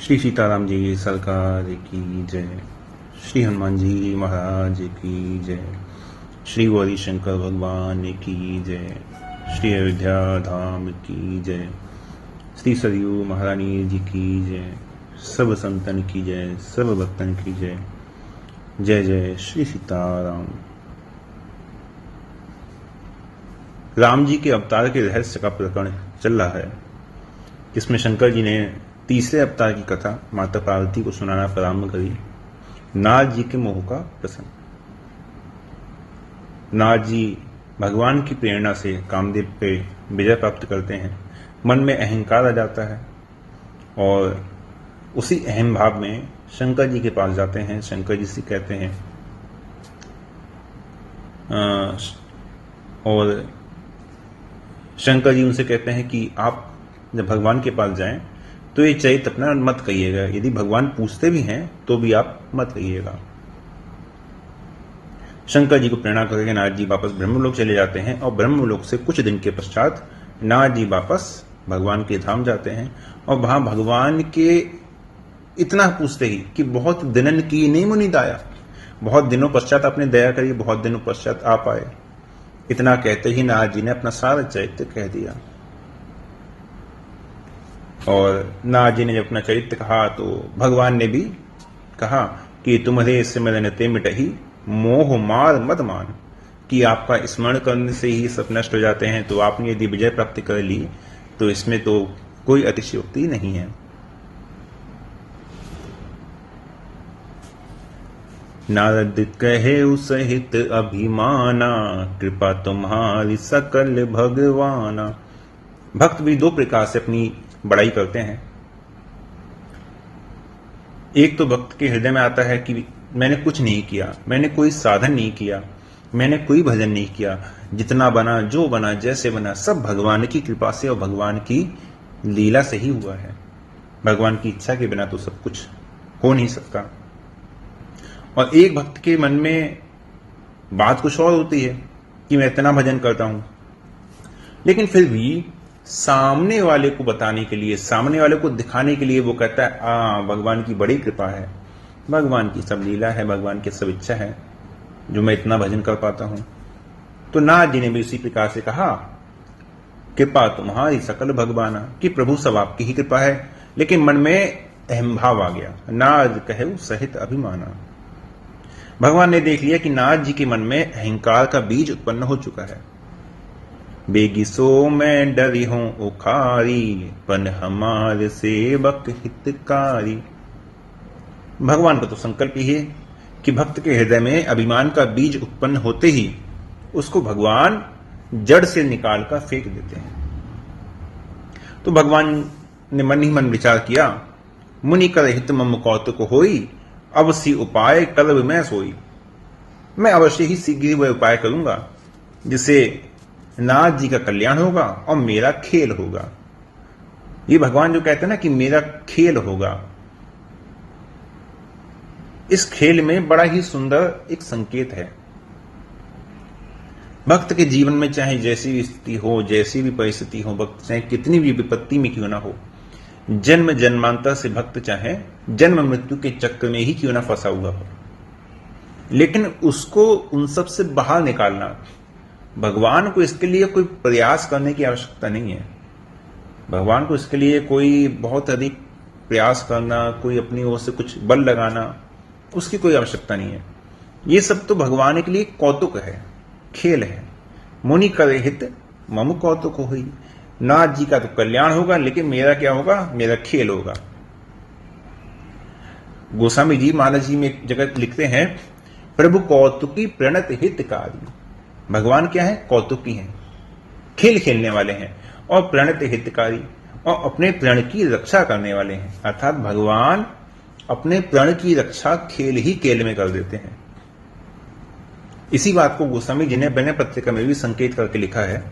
श्री सीताराम जी सरकार की जय। श्री हनुमान जी महाराज की जय। श्री गौरी शंकर भगवान की जय। श्री अयोध्या धाम की जय। श्री सरयू महारानी जी की जय। सब संतन की जय, सब भक्तन की जय। जय जय श्री सीताराम। राम जी के अवतार के रहस्य का प्रकरण चल रहा है। इसमें शंकर जी ने तीसरे अवतार की कथा माता पार्वती को सुनाना प्रारंभ करी। नारद जी के मोह का प्रसंग। नारद जी भगवान की प्रेरणा से कामदेव पे विजय प्राप्त करते हैं। मन में अहंकार आ जाता है और उसी अहम भाव में शंकर जी के पास जाते हैं। शंकर जी से कहते हैं और शंकर जी उनसे कहते हैं कि आप जब भगवान के पास जाएं तो ये चरित्र अपना मत कहिएगा। यदि भगवान पूछते भी हैं तो भी आप मत कहिएगा। शंकर जी को प्रेरणा करके नारद जी वापस ब्रह्मलोक चले जाते हैं और ब्रह्मलोक से कुछ दिन के पश्चात नारद जी वापस भगवान के धाम जाते हैं और वहां भगवान के इतना पूछते ही कि बहुत दिनन की नहीं मुनि दाया, बहुत दिनों पश्चात आपने दया करी, बहुत दिनों पश्चात आप आए। इतना कहते ही नारद जी ने अपना सारा चरित्र कह दिया। और नारद जी ने जब अपना चरित्र कहा तो भगवान ने भी कहा कि तुम्हारे सिमरन ते मिटही मोह मार मद मान, कि आपका स्मरण करने से ही सब नष्ट हो जाते हैं। तो आपने यदि विजय प्राप्ति कर ली तो इसमें तो कोई अतिशयोक्ति नहीं है। नारद कहे सहित अभिमाना, कृपा तुम्हारी सकल भगवाना। भक्त भी दो प्रकार से अपनी बड़ाई करते हैं। एक तो भक्त के हृदय में आता है कि मैंने कुछ नहीं किया, मैंने कोई साधन नहीं किया, मैंने कोई भजन नहीं किया, जितना बना जो बना जैसे बना सब भगवान की कृपा से और भगवान की लीला से ही हुआ है। भगवान की इच्छा के बिना तो सब कुछ हो नहीं सकता। और एक भक्त के मन में बात कुछ और होती है कि मैं इतना भजन करता हूं, लेकिन फिर भी सामने वाले को बताने के लिए, सामने वाले को दिखाने के लिए वो कहता है भगवान की बड़ी कृपा है, भगवान की सब लीला है, भगवान की सब इच्छा है जो मैं इतना भजन कर पाता हूं। तो नारद जी ने भी उसी प्रकार से कहा, कृपा तुम्हारी सकल भगवाना, कि प्रभु सब आपकी ही कृपा है। लेकिन मन में अहम भाव आ गया। नारद कहे सहित अभिमाना। भगवान ने देख लिया कि नारद जी के मन में अहंकार का बीज उत्पन्न हो चुका है। बेगिसो मैं डरी हूं उखारी, पन हमारे सेवक हितकारी। भगवान का तो संकल्प ही है कि भक्त के हृदय में अभिमान का बीज उत्पन्न होते ही उसको भगवान जड़ से निकाल कर फेंक देते हैं। तो भगवान ने मन ही मन विचार किया, मुनि कर हित मम कौतुक होई, अवश्य उपाय कलव मैं सोई। मैं अवश्य ही शीघ्र वह उपाय करूंगा जिससे नारद जी का कल्याण होगा और मेरा खेल होगा। ये भगवान जो कहते हैं ना कि मेरा खेल होगा, इस खेल में बड़ा ही सुंदर एक संकेत है। भक्त के जीवन में चाहे जैसी भी स्थिति हो, जैसी भी परिस्थिति हो, भक्त चाहे कितनी भी विपत्ति में क्यों ना हो, जन्म जन्मांतर से भक्त चाहे जन्म मृत्यु के चक्र में ही क्यों ना फंसा हुआ हो, लेकिन उसको उन सब से बाहर निकालना, भगवान को इसके लिए कोई प्रयास करने की आवश्यकता नहीं है। भगवान को इसके लिए कोई बहुत अधिक प्रयास करना, कोई अपनी ओर से कुछ बल लगाना, उसकी कोई आवश्यकता नहीं है। ये सब तो भगवान के लिए कौतुक है, खेल है। मुनि करे हित मम कौतुक होई। नाथ जी का तो कल्याण होगा, लेकिन मेरा क्या होगा, मेरा खेल होगा। गोस्वामी जी महाराज जी में एक जगह लिखते हैं, प्रभु कौतुकी प्रणत हितकारी। भगवान क्या है, कौतुकी हैं, खेल खेलने वाले हैं, और प्रणत हितकारी, और अपने प्रण की रक्षा करने वाले हैं। अर्थात भगवान अपने प्रण की रक्षा खेल ही खेल में कर देते हैं। इसी बात को गोस्वामी जी ने विनय पत्रिका में भी संकेत करके लिखा है।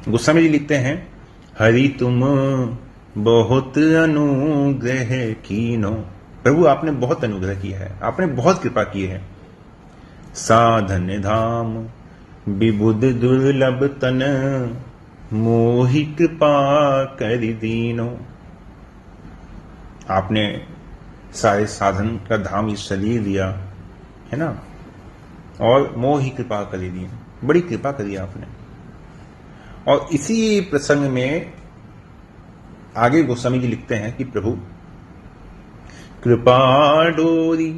गोस्वामी जी लिखते हैं, हरि तुम बहुत अनुग्रह कीनो। प्रभु आपने बहुत अनुग्रह किया है, आपने बहुत कृपा की है। साधन धाम विबुध दुर्लभ तन, मोहि कृपा करि दीनो। आपने सारे साधन का धाम इस शरीर दिया है ना, और मोह ही कृपा करी दी, बड़ी कृपा करी आपने। और इसी प्रसंग में आगे गोस्वामी जी लिखते हैं कि प्रभु कृपा डोरी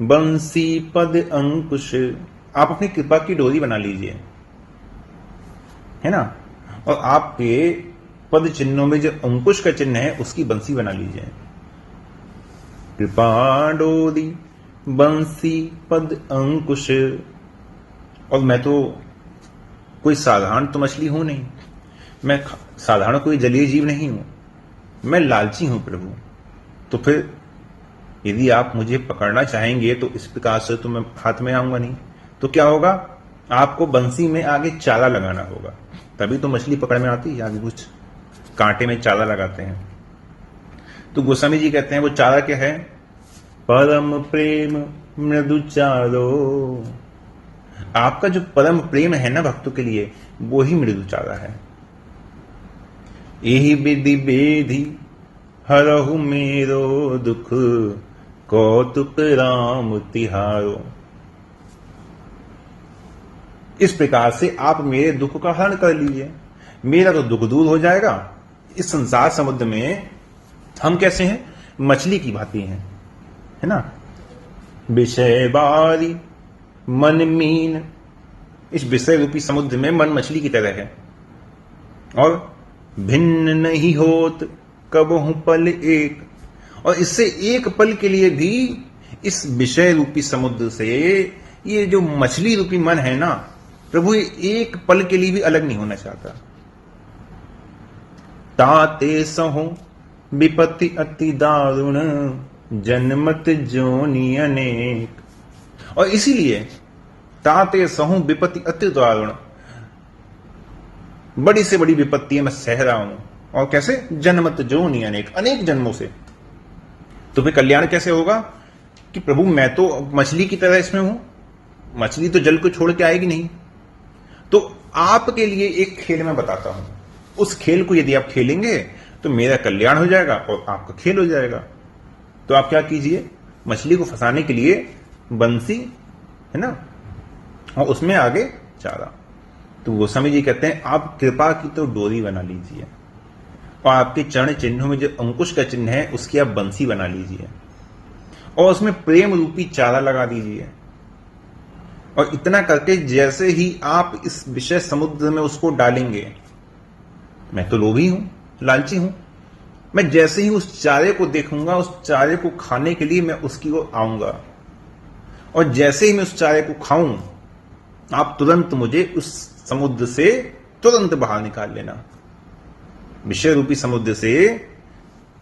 बंसी पद अंकुश, आप अपनी कृपा की डोरी बना लीजिए, है ना, और आपके पद चिन्हों में जो अंकुश का चिन्ह है उसकी बंसी बना लीजिए। कृपा डोरी बंसी पद अंकुश। और मैं तो कोई साधारण तो मछली हूं नहीं, मैं साधारण कोई जलीय जीव नहीं हूं, मैं लालची हूं प्रभु। तो फिर यदि आप मुझे पकड़ना चाहेंगे तो इस प्रकार से तो मैं हाथ में आऊंगा नहीं, तो क्या होगा, आपको बंसी में आगे चारा लगाना होगा, तभी तो मछली पकड़ में आती है। आगे कुछ कांटे में चारा लगाते हैं। तो गोस्वामी जी कहते हैं वो चारा क्या है, परम प्रेम मृदु चारो। आपका जो परम प्रेम है ना भक्तों के लिए, वो ही मृदु चारा है। यही विधि बेधि हरहु मेरो दुख, कौतुक राम तिहारो। इस प्रकार से आप मेरे दुख का हरण कर लीजिए, मेरा तो दुख दूर हो जाएगा। इस संसार समुद्र में हम कैसे हैं, मछली की भांति हैं, है ना। विषय बारी मन मीन, इस विषय रूपी समुद्र में मन मछली की तरह है, और भिन्न नहीं होत कबहु पल एक। और इससे एक पल के लिए भी इस विषय रूपी समुद्र से ये जो मछली रूपी मन है ना प्रभु, ये एक पल के लिए भी अलग नहीं होना चाहता। ताते सहो विपत्ति अति दारुण, जन्मत जोनि अनेक। और इसीलिए ताते सहु विपत्ति अति दारुण, बड़ी से बड़ी विपत्ति मैं सह रहा हूं। और कैसे, जन्मत जोनि अनेक, अनेक जन्मों से। तो फिर कल्याण कैसे होगा कि प्रभु मैं तो मछली की तरह इसमें हूं, मछली तो जल को छोड़ के आएगी नहीं। तो आपके लिए एक खेल मैं बताता हूं, उस खेल को यदि आप खेलेंगे तो मेरा कल्याण हो जाएगा और आपका खेल हो जाएगा। तो आप क्या कीजिए, मछली को फंसाने के लिए बंसी, है ना, और उसमें आगे चारा। तो गोस्वामी जी कहते हैं आप कृपा की तो डोरी बना लीजिए, और आपके चरण चिन्हों में जो अंकुश का चिन्ह है उसकी आप बंसी बना लीजिए, और उसमें प्रेम रूपी चारा लगा दीजिए। और इतना करके जैसे ही आप इस विषय समुद्र में उसको डालेंगे, मैं तो लोभी हूं, लालची हूं, मैं जैसे ही उस चारे को देखूंगा, उस चारे को खाने के लिए मैं उसकी ओर आऊंगा, और जैसे ही मैं उस चारे को खाऊं, आप तुरंत मुझे उस समुद्र से तुरंत बाहर निकाल लेना। विषय रूपी समुद्र से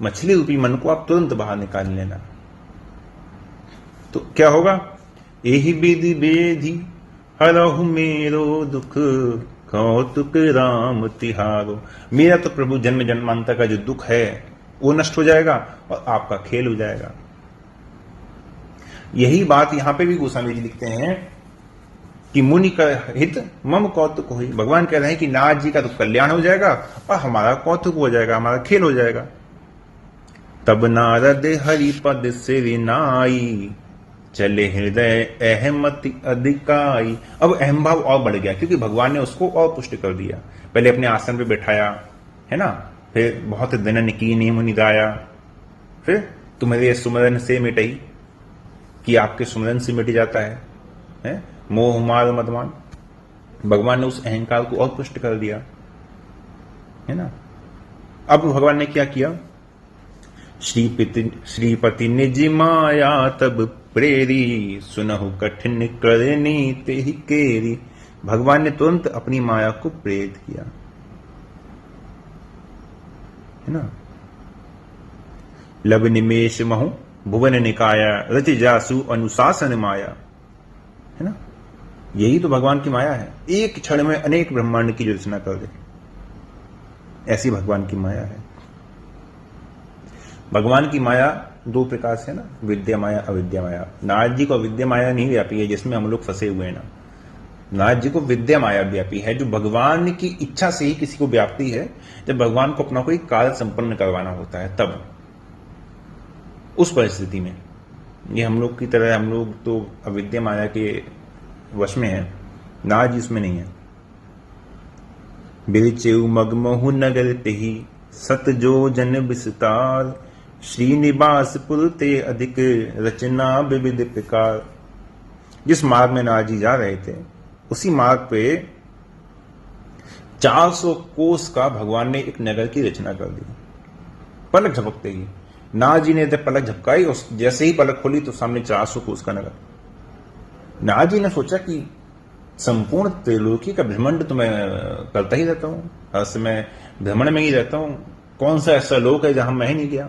मछली रूपी मन को आप तुरंत बाहर निकाल लेना। तो क्या होगा, यही विधि बेधि हरहु मेरो दुख, कौतुक राम तिहारो। मेरा तो प्रभु जन्म जन्मांतर का जो दुख है वो नष्ट हो जाएगा और आपका खेल हो जाएगा। यही बात यहां पे भी गोस्वामी जी लिखते हैं कि मुनि का हित मम कौतुक होई। भगवान कह रहे हैं कि नाथ जी का तो कल्याण हो जाएगा और हमारा कौतुक हो जाएगा, हमारा खेल हो जाएगा। तब नारद हरिपद सिर नाई, चले हृदय अहमति अधिकाई। अब अहम भाव और बढ़ गया, क्योंकि भगवान ने उसको और पुष्ट कर दिया। पहले अपने आसन पे बैठाया, है ना, फिर बहुत दिनन कीन्हि मुनि दाया, फिर तुम्हारे सुमरन से मिटई, कि आपके सुमरन से मिट जाता है मोह मार मदमान। भगवान ने उस अहंकार को और पुष्ट कर दिया, है ना। अब भगवान ने क्या किया, श्रीपति निज माया तब प्रेरी, सुनहु कठिन करनी तेहि केरी। भगवान ने तुरंत अपनी माया को प्रेरित किया, है ना। लब निमेश महु भुवन निकाया, रच जासु अनुशासन माया, है ना। यही तो भगवान की माया है, एक क्षण में अनेक ब्रह्मांड की रचना कर दे, ऐसी भगवान की माया है। भगवान की माया दो प्रकार से है ना, विद्या माया अविद्या माया। नारद जी को विद्या माया नहीं व्यापी है जिसमें हम लोग फंसे हुए हैं ना, नारद जी को विद्या माया व्यापी है, जो भगवान की इच्छा से ही किसी को व्याप्ति है, जब भगवान को अपना कोई कार्य संपन्न करवाना होता है तब। उस परिस्थिति में ये हम लोग की तरह, हम लोग तो अविद्या माया के वश में है, नारद इसमें नहीं है। बिरचेउ मगमहु नगर तेहि सत जो जन विस्तार, श्रीनिवास पुर ते अधिक रचना विविध प्रकार। जिस मार्ग में नारद जी जा रहे थे उसी मार्ग पे 400 कोस का भगवान ने एक नगर की रचना कर दी। पलक झपकते ही नारद जी ने जब पलक झपकाई और जैसे ही पलक खोली तो सामने 400 कोस का नगर। नारद जी ने सोचा कि संपूर्ण त्रिलोकी का भ्रमण तो मैं करता ही रहता हूं, हर समय भ्रमण में ही रहता हूं, कौन सा ऐसा लोक है जहां मैं ही नहीं गया,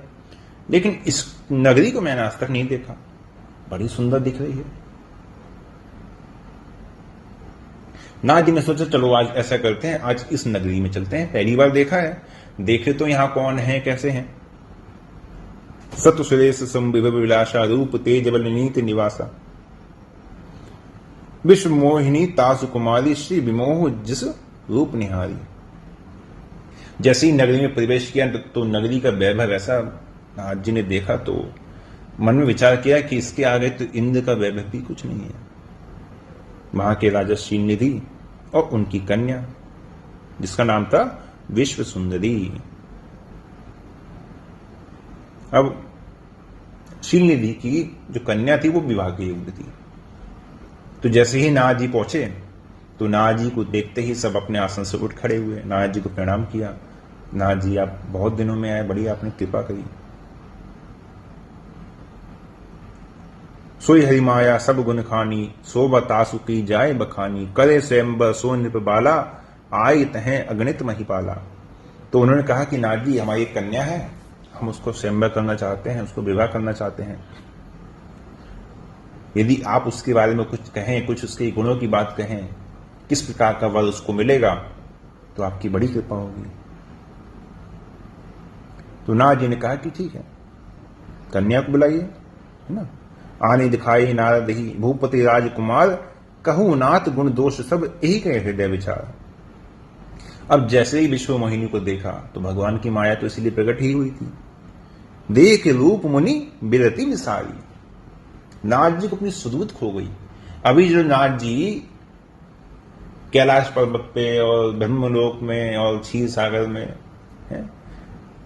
लेकिन इस नगरी को मैंने आज तक नहीं देखा, बड़ी सुंदर दिख रही है। नारद जी ने सोचा चलो आज ऐसा करते हैं, आज इस नगरी में चलते हैं, पहली बार देखा है, देखे तो यहां कौन है कैसे हैं। सत सुरेश संविभव विलासा, रूप तेज बल नीति निवासा, विश्व मोहिनी तासु कुमारी, श्री विमोह जिस रूप निहारी। जैसे ही नगरी में प्रवेश किया तो नगरी का वैभव ऐसा नारद जी ने देखा तो मन में विचार किया कि इसके आगे तो इंद्र का वैभव भी कुछ नहीं है। वहां के राजा श्रीनिधि और उनकी कन्या जिसका नाम था विश्व सुंदरी। अब श्रीनिधि की जो कन्या थी वो विवाह की योग्य थी। तो जैसे ही नारद जी पहुंचे तो नारद जी को देखते ही सब अपने आसन से उठ खड़े हुए, नारद जी को प्रणाम किया। नारद जी आप बहुत दिनों में आए, बड़ी आपने कृपा करी। सोई हरि माया सब गुण खानी, शोभा तासु की जाय बखानी, करे स्वयंबर सो नृप बाला, आई तहें अगणित महिपाला। तो उन्होंने कहा कि नारद जी हमारी एक कन्या है, हम उसको स्वयंवर करना चाहते हैं, उसको विवाह करना चाहते हैं। यदि आप उसके बारे में कुछ कहें, कुछ उसके गुणों की बात कहें, किस प्रकार का वर उसको मिलेगा, तो आपकी बड़ी कृपा होगी। तो नारद जी ने कहा कि ठीक है, कन्या को बुलाइए, है ना। आने दिखाई नारद ही भूपति राजकुमार, कहूं नाथ गुण दोष सब यही कहे हृदय विचार। अब जैसे ही विश्व मोहिनी को देखा तो भगवान की माया तो इसलिए प्रकट ही हुई थी। देख रूप मुनि बिरति विसारी, नारद जी को अपनी सुदूत खो गई। अभी जो नारद जी कैलाश पर्वत पे और ब्रह्मलोक में और क्षीर सागर में है,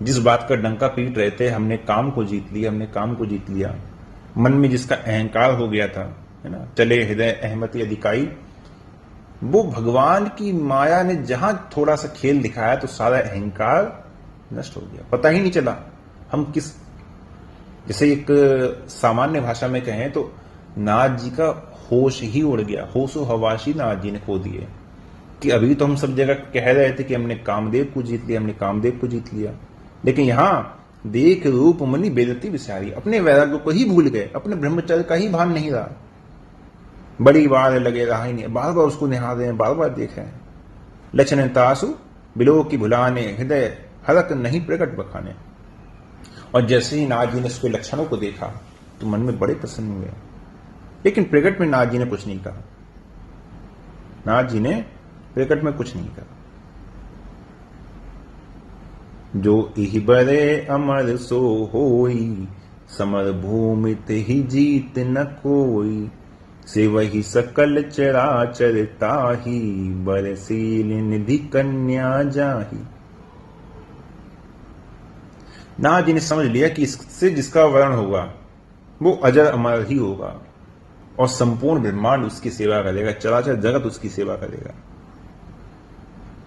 जिस बात का डंका पीट रहे थे, हमने काम को जीत लिया, हमने काम को जीत लिया, मन में जिसका अहंकार हो गया था, है ना, चले हृदय अहमति अधिकाई, वो भगवान की माया ने जहां थोड़ा सा खेल दिखाया तो सारा अहंकार नष्ट हो गया, पता ही नहीं चला हम किस, जैसे एक सामान्य भाषा में कहें तो नारद जी का होश ही उड़ गया, होशो हवाशी नारद जी ने खो दिए। कि अभी तो हम सब जगह कह रहे थे कि हमने कामदेव को जीत लिया, हमने कामदेव को जीत लिया, लेकिन यहां देख रूप मुनि बेदती विचारी, अपने वैराग्य को ही भूल गए, अपने ब्रह्मचर्य का ही भान नहीं रहा। बड़ी बार लगे रहा ही नहीं, बार बार उसको निहार रहे हैं, बार बार देख रहे हैं। लक्षण तासु बिलो की भुलाने, हृदय हरक नहीं प्रकट बखाने। और जैसे ही नारद जी ने उसके लक्षणों को देखा तो मन में बड़े प्रसन्न हुए, लेकिन प्रकट में नारद जी ने कुछ नहीं कहा। नारद जी ने प्रकट में कुछ नहीं कहा। जो इहि बरे अमर सो होई, समर भूमि ही जीत न कोई, से वही सकल चराचर ताही, बरसील निधि कन्या जाही। नारद जी ने समझ लिया कि इससे जिसका वर्ण होगा वो अजर अमर ही होगा और संपूर्ण ब्रह्मांड उसकी सेवा करेगा, चराचर जगत उसकी सेवा करेगा।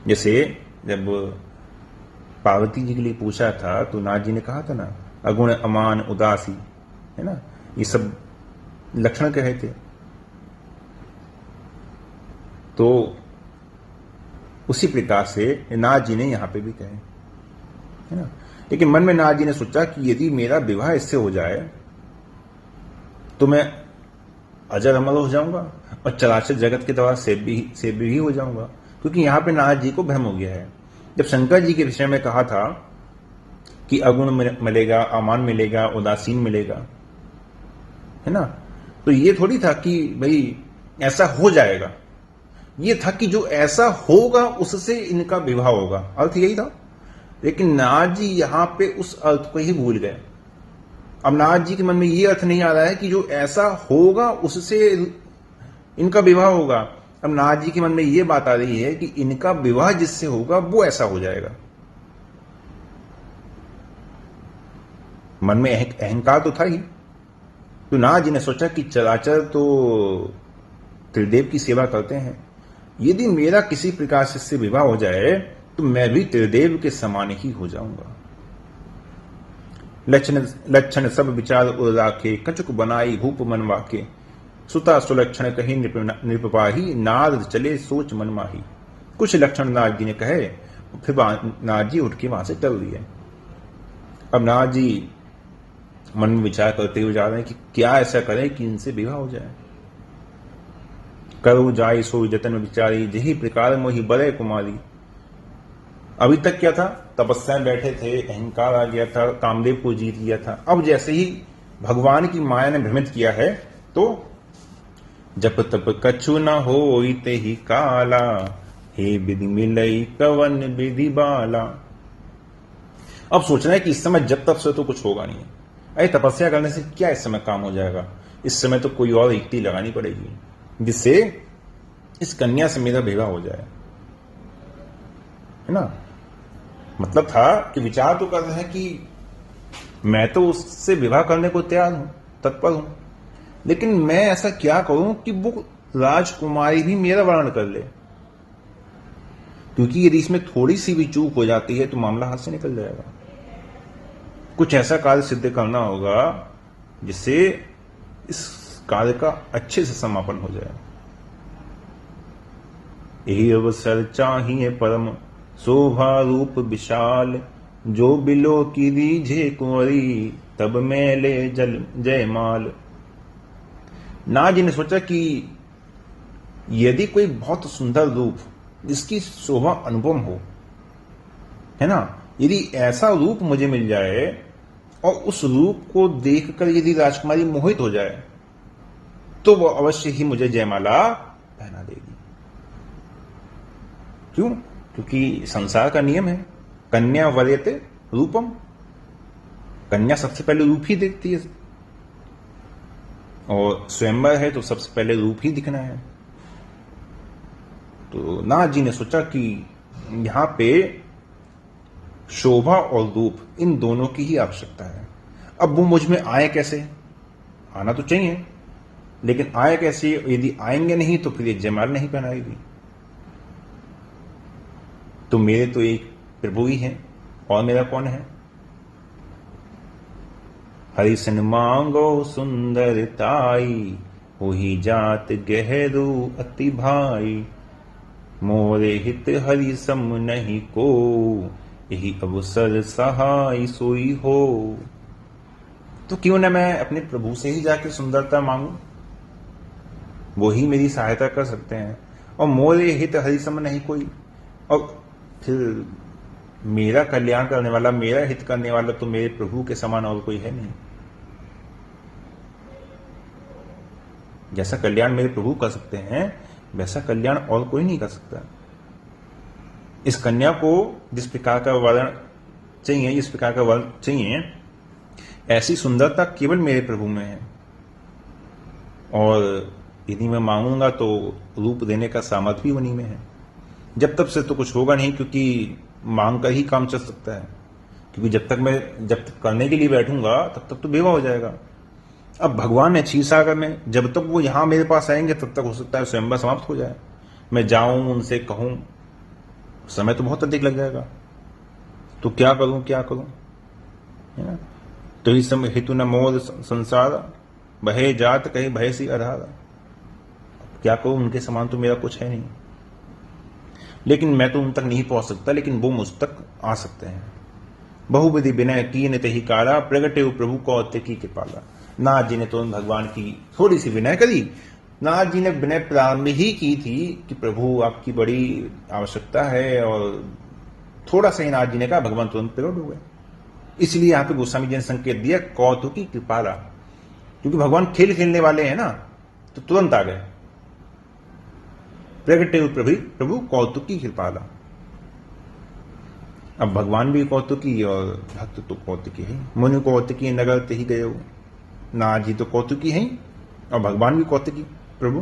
जैसे जब पार्वती जी के लिए पूछा था तो नारद जी ने कहा था ना, अगुण अमान उदासी, है ना, ये सब लक्षण कहे थे। तो उसी प्रकार से नारद जी ने यहां पे भी कहे, है ना। लेकिन मन में नारद जी ने सोचा कि यदि मेरा विवाह इससे हो जाए तो मैं अजर अमर हो जाऊंगा और चराचर जगत के द्वारा सेव्य भी हो जाऊंगा, क्योंकि यहां पे नारद जी को भ्रम हो गया है। जब शंकर जी के विषय में कहा था कि अगुण मिलेगा, अमान मिलेगा, उदासीन मिलेगा, है ना, तो ये थोड़ी था कि भाई ऐसा हो जाएगा, ये था कि जो ऐसा होगा उससे इनका विवाह होगा, अर्थ यही था। लेकिन नारद जी यहां पे उस अर्थ को ही भूल गए अब नारद जी के मन में ये अर्थ नहीं आ रहा है कि जो ऐसा होगा उससे इनका विवाह होगा। अब नारद जी के मन में ये बात आ रही है कि इनका विवाह जिससे होगा वो ऐसा हो जाएगा। मन में अहंकार तो था ही। तो नारद जी ने सोचा कि चराचर तो त्रिदेव की सेवा करते हैं, यदि मेरा किसी प्रकार से इससे विवाह हो जाए तो मैं भी त्रिदेव के समान ही हो जाऊंगा। लक्षण सब विचार उर राखे, कचुक बनाई भूप मनवा के, सुता सुलक्षण कही नृपपाही, नारद चले सोच मन माही। कुछ लक्षण नारद जी ने कहे, फिर नारद जी उठ के वहां से चल दिए। अब नारद जी मन में विचार करते हुए जा रहे हैं कि क्या ऐसा करें कि इनसे विवाह हो जाए। करो जाय सो जतन विचारी, जही प्रकार मोहि बड़े कुमारी। अभी तक क्या था, तपस्या में बैठे थे, अहंकार आ गया था, कामदेव को जीत लिया था। अब जैसे ही भगवान की माया ने भ्रमित किया है तो जप तप कछु न होइते ही काला, हे विधि मिलई कवन विधि बाला। अब सोचना है कि इस समय जब तप से तो कुछ होगा नहीं, अरे तपस्या करने से क्या इस समय काम हो जाएगा। इस समय तो कोई और युक्ति लगानी पड़ेगी जिससे इस कन्या से मेरा विवाह हो जाए, है ना। मतलब था कि विचार तो कर रहे हैं कि मैं तो उससे विवाह करने को तैयार हूं, तत्पर हूं, लेकिन मैं ऐसा क्या करूं कि वो राजकुमारी भी मेरा वर्णन कर ले, क्योंकि यदि इसमें थोड़ी सी भी चूक हो जाती है तो मामला हाथ से निकल जाएगा। कुछ ऐसा कार्य सिद्ध करना होगा जिससे इस कार्य का अच्छे से समापन हो जाए। यही अवसर चाहिए परम, शोभा रूप विशाल, जो बिलो की रीझे कुंवरी, तब मैं ले जल जयमाल। नारद जी ने सोचा कि यदि कोई बहुत सुंदर रूप जिसकी शोभा अनुपम हो, है ना, यदि ऐसा रूप मुझे मिल जाए और उस रूप को देखकर यदि राजकुमारी मोहित हो जाए तो वो अवश्य ही मुझे जयमाला पहना देगी। क्यों? क्योंकि संसार का नियम है, कन्या वरेते रूपम। कन्या सबसे पहले रूप ही देखती है, और स्वयंवर है तो सबसे पहले रूप ही दिखना है। तो नारद जी ने सोचा कि यहां पे शोभा और रूप, इन दोनों की ही आवश्यकता है। अब वो मुझ में आए कैसे? आना तो चाहिए, लेकिन आए कैसे? यदि आएंगे नहीं तो फिर ये जयमाल नहीं पहनाएगी। तो मेरे तो एक प्रभु ही हैं, और मेरा कौन है? हरि सन मांगो सुंदर ताई, वही जात गहरू अति भाई, मोरे हित हरि सम नहीं को, यही अवसर सहाय सोई हो। तो क्यों न मैं अपने प्रभु से ही जाके सुंदरता मांगू, वो ही मेरी सहायता कर सकते हैं। और मोरे हित हरि सम नहीं कोई, और फिर मेरा कल्याण करने वाला, मेरा हित करने वाला तो मेरे प्रभु के समान और कोई है नहीं। जैसा कल्याण मेरे प्रभु कर सकते हैं वैसा कल्याण और कोई नहीं कर सकता। इस कन्या को जिस प्रकार का वर्ण चाहिए, जिस प्रकार का वर्ण चाहिए, ऐसी सुंदरता केवल मेरे प्रभु में है। और यदि मैं मांगूंगा तो रूप देने का सामर्थ्य भी उन्हीं में है। जब तक से तो कुछ होगा नहीं, क्योंकि मांग कर ही काम चल सकता है। क्योंकि जब तक करने के लिए बैठूंगा तब तक तो विवाह हो जाएगा। अब भगवान ने क्षीरसागर में, जब तक वो यहां मेरे पास आएंगे तब तक हो सकता है स्वयंवर समाप्त हो जाए। मैं जाऊं उनसे कहूं, समय तो बहुत अधिक लग जाएगा। तो क्या करूं, है ना। तो इस समय हेतु न मोर संसार, बहे जात कहीं भय सी अधारा। क्या कहूं, उनके समान तो मेरा कुछ है नहीं। लेकिन मैं तो उन तक नहीं पहुंच सकता, लेकिन वो मुझ तक आ सकते हैं। बहुविधि विनय कीन तेहि काला, प्रगटे प्रभु कौते की कृपाला। नारद जी ने तो भगवान की थोड़ी सी विनय करी। नारद जी ने विनय प्रारंभ ही की थी कि प्रभु आपकी बड़ी आवश्यकता है, और थोड़ा सा ही नारद जी ने कहा, भगवान तुरंत प्रकट हो गए। इसलिए यहां पे गोस्वामी जी ने संकेत दिया कौतुकी कृपाला, क्योंकि भगवान खेल खेलने वाले हैं ना, तो तुरंत आ गए। प्रगटे प्रभु कौतुकी कृपाला। अब भगवान भी कौतुकी और भक्त तो कौतुकी है। मुनि कौतुकी नगर ते ही गए हो, नाथ जी तो कौतुकी है और भगवान भी कौतुकी। प्रभु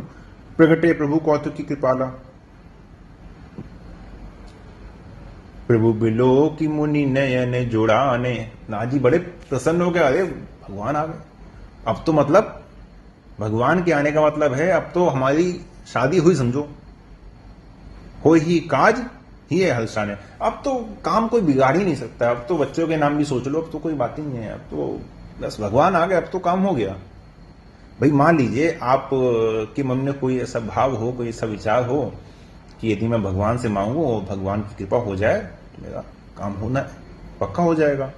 प्रगटे प्रभु कौतुकी कृपाला, प्रभु बिलो की मुनि नयन जोड़ाने। नाथ जी बड़े प्रसन्न हो गए, अरे भगवान आ गए। अब तो मतलब भगवान के आने का मतलब है अब तो हमारी शादी हुई समझो, हो ही काज ही है हलसाने। अब तो काम कोई बिगाड़ ही नहीं सकता। अब तो बच्चों के नाम भी सोच लो, अब तो कोई बात ही नहीं है। अब तो बस भगवान आ गए, अब तो काम हो गया। भाई मान लीजिए आप के मन में कोई ऐसा भाव हो, कोई ऐसा विचार हो कि यदि मैं भगवान से मांगू और भगवान की कृपा हो जाए तो मेरा काम होना पक्का हो जाएगा।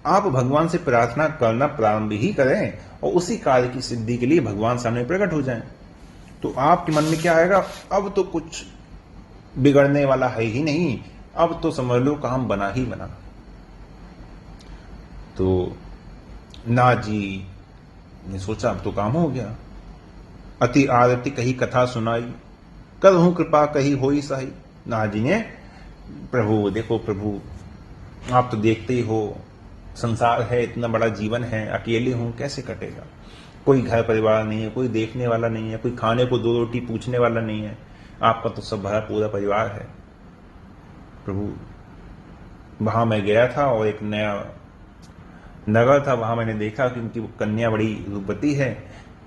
आप भगवान से प्रार्थना करना प्रारंभ ही करें और उसी कार्य की सिद्धि के लिए भगवान सामने प्रकट हो जाएं, तो आपके मन में क्या आएगा, अब तो कुछ बिगड़ने वाला है ही नहीं, अब तो समझ लो काम बना ही बना। तो नाथ जी ने सोचा अब तो काम हो गया। अति आरती कही कथा सुनाई, करहूं कृपा कही होई सही। नाथ जी ने, प्रभु देखो प्रभु आप तो देखते ही हो, संसार है, इतना बड़ा जीवन है, अकेले हूं कैसे कटेगा। कोई घर परिवार नहीं है, कोई देखने वाला नहीं है, कोई खाने को दो रोटी पूछने वाला नहीं है। आपका तो सब भरा पूरा परिवार है। प्रभु वहां मैं गया था और एक नया नगर था, वहां मैंने देखा कि उनकी कन्या बड़ी रूपवती है।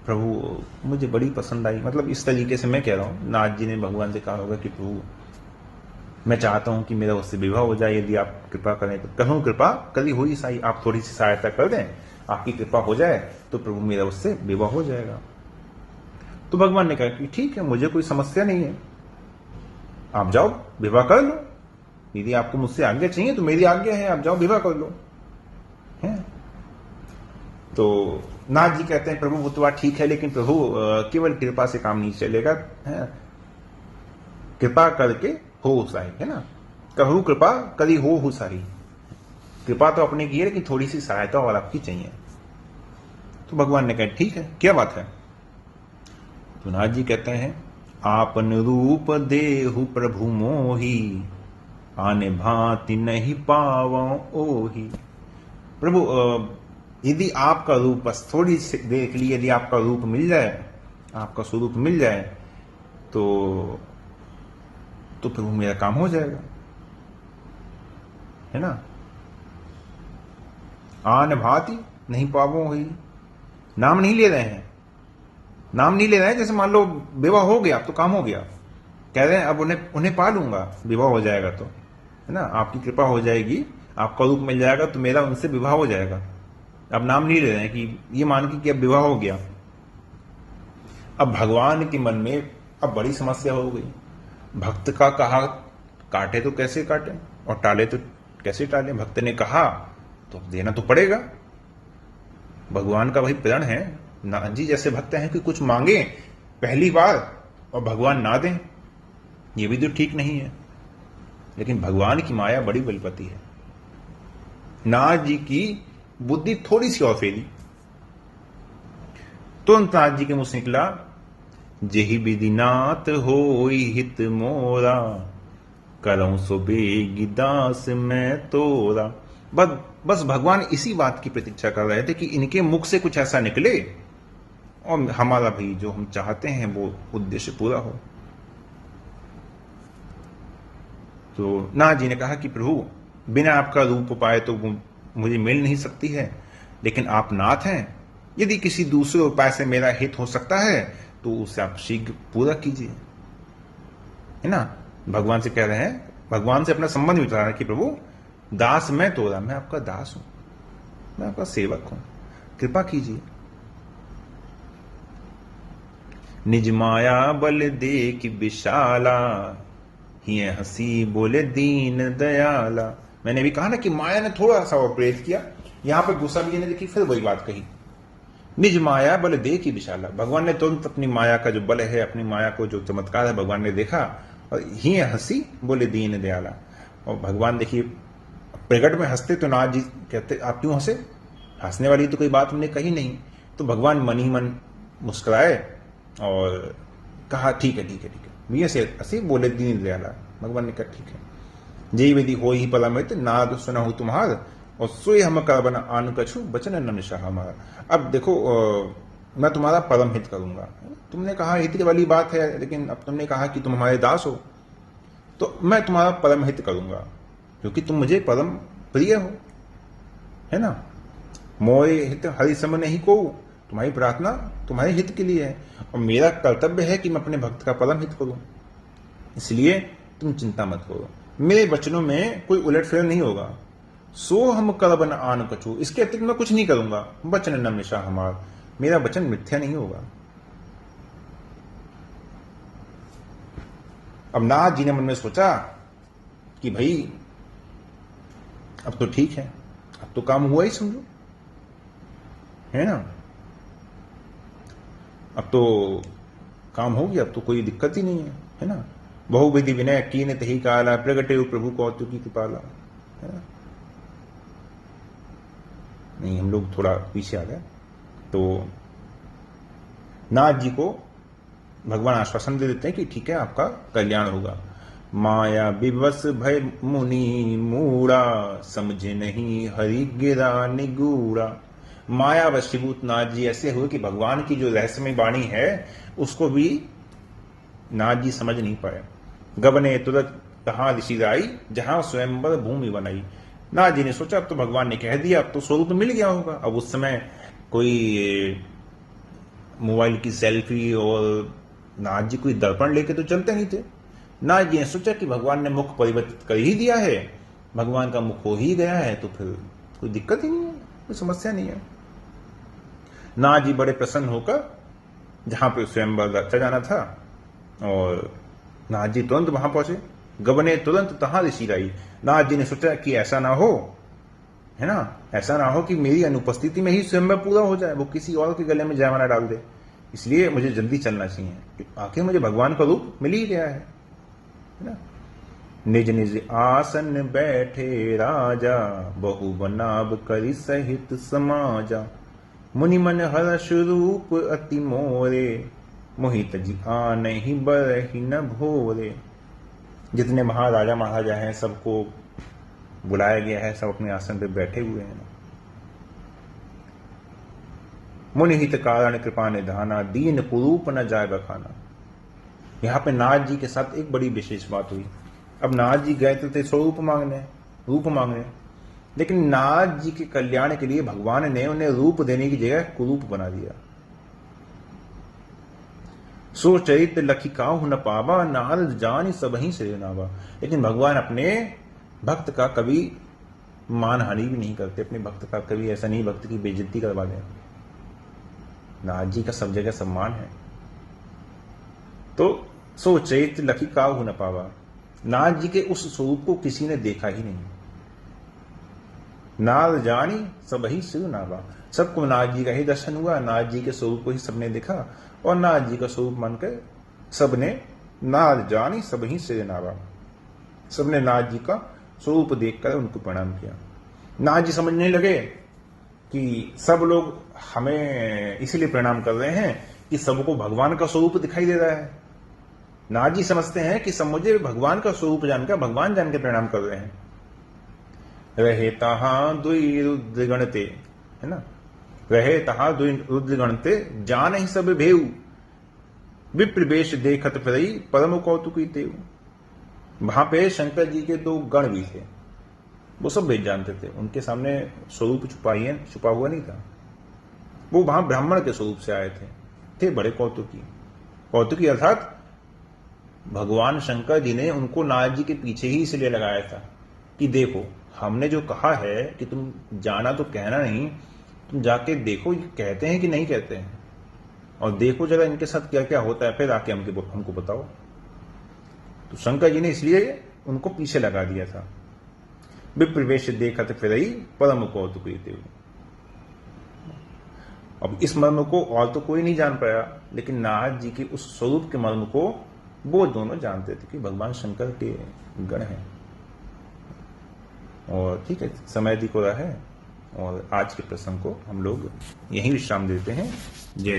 प्रभु मुझे बड़ी पसंद आई। मतलब इस तरीके से मैं कह रहा हूं, नाथ जी ने भगवान से कहा होगा कि प्रभु मैं चाहता हूं कि मेरा उससे विवाह हो जाए, यदि आप कृपा करें तो। कहूं कृपा कभी हुई साई, आप थोड़ी सी सहायता कर दें, आपकी कृपा हो जाए तो प्रभु मेरा उससे विवाह हो जाएगा। तो भगवान ने कहा कि ठीक है, मुझे कोई समस्या नहीं है, आप जाओ विवाह कर लो। यदि आपको मुझसे आज्ञा चाहिए तो मेरी आज्ञा है, आप जाओ विवाह कर लो। है तो नाथ जी कहते हैं प्रभु वो तो बात ठीक है, लेकिन प्रभु केवल कृपा से काम नहीं चलेगा, है कृपा करके हो साही, है ना, कहू कृपा करी हो साही। कृपा तो अपने की है, लेकिन थोड़ी सी सहायता और आपकी चाहिए। तो भगवान ने कहा ठीक है, क्या बात है। तो नाथ जी कहते हैं आपन रूप देहु प्रभु मोही, आने भांति नहीं पावो ओही। प्रभु यदि आपका रूप बस थोड़ी सी देख ली, यदि आपका रूप मिल जाए, आपका स्वरूप मिल जाए तो प्रभु मेरा काम हो जाएगा, है ना। आन भांति नहीं पावो ही, नाम नहीं ले रहे हैं, नाम नहीं ले रहे हैं। जैसे मान लो विवाह हो गया, अब तो काम हो गया, कह रहे हैं अब उन्हें पा लूंगा, विवाह हो जाएगा तो, है ना, आपकी कृपा हो जाएगी, आपका रूप मिल जाएगा तो मेरा उनसे विवाह हो जाएगा। अब नाम नहीं ले रहे हैं कि ये मान के कि अब विवाह हो गया। अब भगवान के मन में अब बड़ी समस्या हो गई। भक्त का कहा काटे तो कैसे काटे और टाले तो कैसे टाले। भक्त ने कहा तो देना तो पड़ेगा। भगवान का वही प्रण है। नाथ जी जैसे भक्त हैं कि कुछ मांगे पहली बार और भगवान ना दें, ये भी तो ठीक नहीं है। लेकिन भगवान की माया बड़ी बलवती है। नाथ जी की बुद्धि थोड़ी सी और फेली, तुरंत नाथ जी के मुंह से निकला जेहि विधिनाथ होई हित मोरा, करऊं सो बेगी दास मैं तोरा। बस भगवान इसी बात की प्रतीक्षा कर रहे थे कि इनके मुख से कुछ ऐसा निकले और हमारा भी जो हम चाहते हैं वो उद्देश्य पूरा हो। तो नाथ जी ने कहा कि प्रभु बिना आपका रूप पाए तो मुझे मिल नहीं सकती है, लेकिन आप नाथ हैं, यदि किसी दूसरे उपाय से मेरा हित हो सकता है तो उसे आप शीघ्र पूरा कीजिए, है ना। भगवान से कह रहे हैं, भगवान से अपना संबंध बिता रहे हैं कि प्रभु दास मैं तोरा, मैं आपका दास हूं, मैं आपका सेवक हूं, कृपा कीजिए। निज माया बल देख विशाला, हिय हंसी बोले दीन दयाला। मैंने भी कहा ना कि माया ने थोड़ा सा ऑपरेट किया, यहां पर गुस्सा भी ने देखी, फिर वही बात कही, निज माया बल देखी विशाला। भगवान ने तुरंत अपनी माया का जो बल है, अपनी माया को जो चमत्कार है, भगवान ने देखा और ही हंसी बोले दीन दयाला। और भगवान देखिए प्रगट में हंसते तो नाथ जी कहते आप क्यों हंसे, हंसने वाली तो कोई बात हमने कही नहीं। तो भगवान मन ही मन मुस्कुराए और कहा ठीक है ठीक है ठीक है, भैया से हंसी बोले दीन दयाला। भगवान ने कहा ठीक है। जय विधि हो ही पलमित नाद सुनहु तुम्हार और सोए हम कर बना आन कछु बचन न निशा हमारा। अब देखो मैं तुम्हारा परम हित करूंगा। तुमने कहा हित वाली बात है, लेकिन अब तुमने कहा कि तुम हमारे दास हो, तो मैं तुम्हारा परम हित करूंगा क्योंकि तुम मुझे परम प्रिय हो, है ना। मोए हित हरि सम नहीं को, तुम्हारी प्रार्थना तुम्हारे हित के लिए है और मेरा कर्तव्य है कि मैं अपने भक्त का परम हित करूं। इसलिए तुम चिंता मत करो, मेरे वचनों में कोई उलटफेर नहीं होगा। सो हम कर बन आन कछु, इसके अतिरिक्त मैं कुछ नहीं करूंगा। वचन न मिशा हमार, मेरा वचन मिथ्या नहीं होगा। अब नाथ जी ने मन में सोचा कि भाई अब तो ठीक है, अब तो काम हुआ ही समझो, है ना। अब तो काम हो गया, अब तो कोई दिक्कत ही नहीं है ना। बहुविधि विनय कीन तही काला, प्रगटे प्रभु कौतुकी कृपाला, है ना। नहीं, हम लोग थोड़ा पीछे आ गए। तो नाथ जी को भगवान आश्वासन दे देते हैं कि ठीक है, आपका कल्याण होगा। माया विवश भय मुनि मूड़ा, समझे नहीं हरि गिरा निगूड़ा। माया वशीभूत नाथ जी ऐसे हुए कि भगवान की जो रहस्यमय वाणी है उसको भी नाथ जी समझ नहीं पाए। गबने तुरंत तहां ऋषि आई, जहां स्वयंवर भूमि बनाई। नाथ जी ने सोचा अब तो भगवान ने कह दिया, अब तो स्वरूप मिल गया होगा। अब उस समय कोई मोबाइल की सेल्फी और नाथ जी कोई दर्पण लेके तो चलते नहीं थे। नाथ जी ने सोचा कि भगवान ने मुख परिवर्तित कर ही दिया है, भगवान का मुख हो ही गया है, तो फिर कोई दिक्कत ही नहीं है, कोई समस्या नहीं है। नाथ जी बड़े प्रसन्न होकर जहां पे स्वयंवर रचा जाना था और नाथ जी तुरंत वहां पहुंचे। गबने तुरंत तहां ऋषि आई। नाथ जी ने सोचा कि ऐसा ना हो, है ना, ऐसा ना हो कि मेरी अनुपस्थिति में ही स्वयंवर पूरा हो जाए, वो किसी और के गले में जयमाला डाल दे। इसलिए मुझे जल्दी चलना चाहिए, आखिर मुझे भगवान का रूप मिल ही गया है ना। निज निज आसन बैठे राजा, बहु बनाब करि सहित समाजा। मुनि मन हर्ष रूप अति मोरे, मोहित जी आनहि बरहि न भोरे। जितने महाराजा महाराजा हैं सबको बुलाया गया है, सब अपने आसन पे बैठे हुए हैं। मुनि हित कारण कृपा निधाना, दीन कुरूप न जाय बखाना। यहां पे नाथ जी के साथ एक बड़ी विशेष बात हुई। अब नाथ जी गए थे स्वरूप मांगने, रूप मांगने, लेकिन नाथ जी के कल्याण के लिए भगवान ने उन्हें रूप देने की जगह कुरूप बना दिया। सो चरित लखी काहु न पावा, नारद जान सब ही से नावा। लेकिन भगवान अपने भक्त का कभी मान हानि भी नहीं करते, अपने भक्त का कभी ऐसा नहीं भक्त की बेइज्जती करवा दें। नाथ जी का सब जगह सम्मान है। तो सो चैत लखी काहु न पावा, नाथ जी के उस स्वरूप को किसी ने देखा ही नहीं। नाल जानी सब ही सिर नावा, सबको नाथ जी का ही दर्शन हुआ, नाथ जी के स्वरूप को ही सबने देखा और नाथ जी का स्वरूप मानकर सबने नाल जानी सब ही सिर नावा, सबने नाथ जी का स्वरूप देखकर उनको प्रणाम किया। नाथ जी समझने लगे कि सब लोग हमें इसलिए प्रणाम कर रहे हैं कि सबको भगवान का स्वरूप दिखाई दे रहा है। नाथ जी समझते हैं कि सब मुझे भगवान का स्वरूप जानकर, भगवान जान के प्रणाम कर रहे हैं। रहे तहां दुई रुद्र गणते, है ना, रहे तहां दुई रुद्र गणते, जान ही सब भेऊ, विप्र वेश देखत फिरई, परम कौतुकी तेऊ। वहां पे शंकर जी के दो गण भी थे, वो सब वेद जानते थे, उनके सामने स्वरूप छुपा हुआ नहीं था। वो वहां ब्राह्मण के स्वरूप से आए थे बड़े कौतुकी अर्थात भगवान शंकर जी ने उनको नाथ जी के पीछे ही इसलिए लगाया था कि देखो हमने जो कहा है कि तुम जाना तो कहना नहीं, तुम जाके देखो ये कहते हैं कि नहीं कहते हैं, और देखो जरा इनके साथ क्या क्या होता है, फिर आके हमको बताओ। तो शंकर जी ने इसलिए उनको पीछे लगा दिया था। विप्रवेश देखत फिरई, परम कौतुकी तेऊ। अब इस मर्म को और तो कोई नहीं जान पाया, लेकिन नाथ जी के उस स्वरूप के मर्म को वो दोनों जानते थे कि भगवान शंकर के गण हैं। और ठीक है, समय अधिक हो रहा है और आज के प्रसंग को हम लोग यहीं विश्राम देते हैं। जय